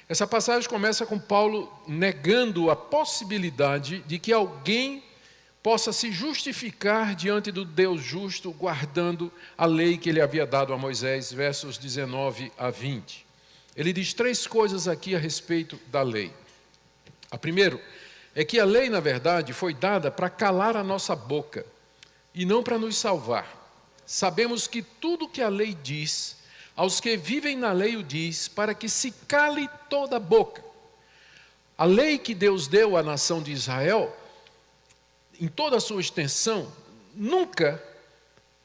Essa passagem começa com Paulo negando a possibilidade de que alguém possa se justificar diante do Deus justo, guardando a lei que ele havia dado a Moisés, versos 19 a 20. Ele diz 3 coisas aqui a respeito da lei. A primeira é que a lei, na verdade, foi dada para calar a nossa boca e não para nos salvar. Sabemos que tudo que a lei diz, aos que vivem na lei o diz, para que se cale toda a boca. A lei que Deus deu à nação de Israel, em toda a sua extensão, nunca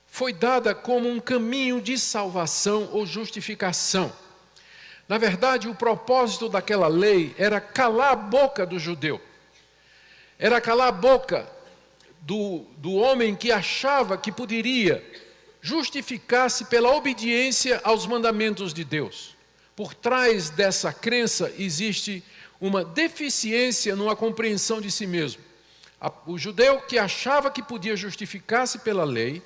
foi dada como um caminho de salvação ou justificação. Na verdade, o propósito daquela lei era calar a boca do judeu. Era calar a boca do homem que achava que poderia justificar-se pela obediência aos mandamentos de Deus. Por trás dessa crença existe uma deficiência numa compreensão de si mesmo. O judeu que achava que podia justificar-se pela lei,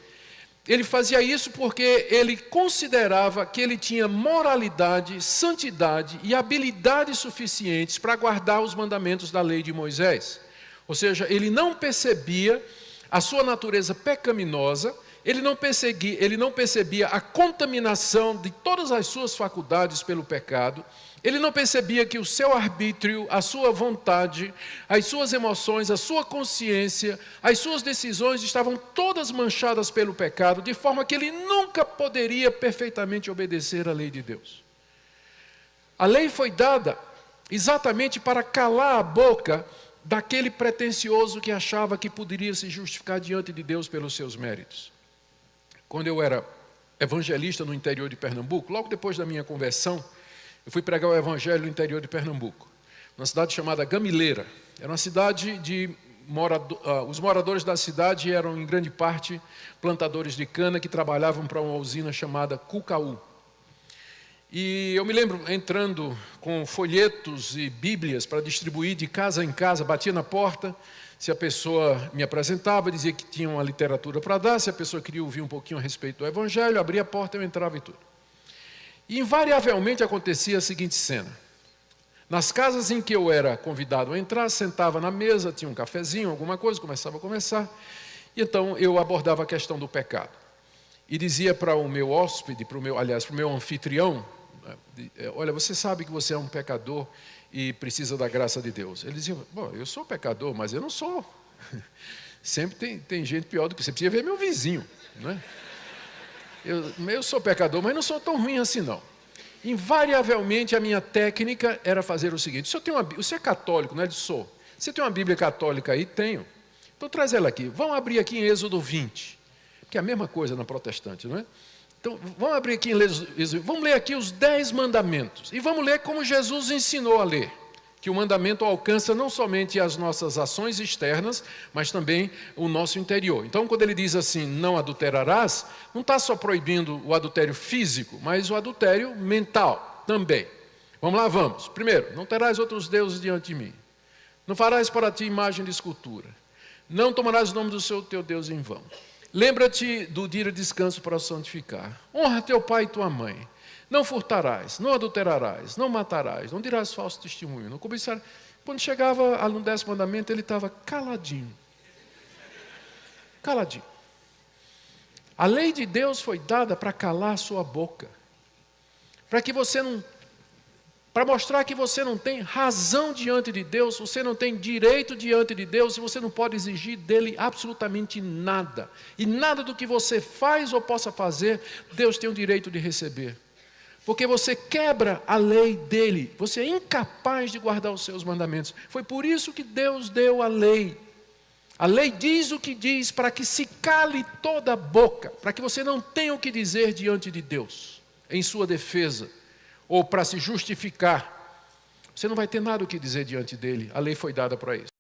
ele fazia isso porque ele considerava que ele tinha moralidade, santidade e habilidades suficientes para guardar os mandamentos da lei de Moisés. Ou seja, ele não percebia a sua natureza pecaminosa, ele não percebia a contaminação de todas as suas faculdades pelo pecado, ele não percebia que o seu arbítrio, a sua vontade, as suas emoções, a sua consciência, as suas decisões estavam todas manchadas pelo pecado, de forma que ele nunca poderia perfeitamente obedecer à lei de Deus. A lei foi dada exatamente para calar a boca daquele pretensioso que achava que poderia se justificar diante de Deus pelos seus méritos. Quando eu era evangelista no interior de Pernambuco, logo depois da minha conversão, eu fui pregar o evangelho no interior de Pernambuco, numa cidade chamada Gamileira. Era uma cidade de os moradores da cidade eram em grande parte plantadores de cana que trabalhavam para uma usina chamada Cucaú. E eu me lembro entrando com folhetos e bíblias para distribuir de casa em casa, batia na porta, se a pessoa me apresentava, dizia que tinha uma literatura para dar, se a pessoa queria ouvir um pouquinho a respeito do evangelho, abria a porta, eu entrava e tudo. E invariavelmente acontecia a seguinte cena. Nas casas em que eu era convidado a entrar, sentava na mesa, tinha um cafezinho, alguma coisa, começava a conversar, e então eu abordava a questão do pecado. E dizia para o meu hóspede, para o meu anfitrião, olha, você sabe que você é um pecador e precisa da graça de Deus. Ele dizia, bom, eu sou pecador, mas eu não sou. Sempre tem gente pior do que você. Precisa ver meu vizinho, não é? Eu sou pecador, mas não sou tão ruim assim, não. Invariavelmente, a minha técnica era fazer o seguinte, você é católico, não é? Sou. Você tem uma Bíblia católica aí? Tenho. Então, traz ela aqui. Vamos abrir aqui em Êxodo 20, que é a mesma coisa na protestante, não é? Então, vamos abrir aqui em Êxodo, vamos ler aqui os 10 mandamentos. E vamos ler como Jesus ensinou a ler. Que o mandamento alcança não somente as nossas ações externas, mas também o nosso interior. Então, quando ele diz assim, não adulterarás, não está só proibindo o adultério físico, mas o adultério mental também. Vamos lá, vamos. Primeiro, não terás outros deuses diante de mim. Não farás para ti imagem de escultura. Não tomarás o nome do teu Deus em vão. Lembra-te do dia de descanso para o santificar. Honra teu pai e tua mãe. Não furtarás, não adulterarás, não matarás, não dirás falso testemunho, não cobiçarás. Quando chegava no 10º mandamento, ele estava caladinho. Caladinho. A lei de Deus foi dada para calar a sua boca. Para mostrar que você não tem razão diante de Deus, você não tem direito diante de Deus, e você não pode exigir dele absolutamente nada. E nada do que você faz ou possa fazer, Deus tem o direito de receber. Porque você quebra a lei dele, você é incapaz de guardar os seus mandamentos. Foi por isso que Deus deu a lei. A lei diz o que diz para que se cale toda a boca, para que você não tenha o que dizer diante de Deus, em sua defesa, ou para se justificar. Você não vai ter nada o que dizer diante dele, a lei foi dada para isso.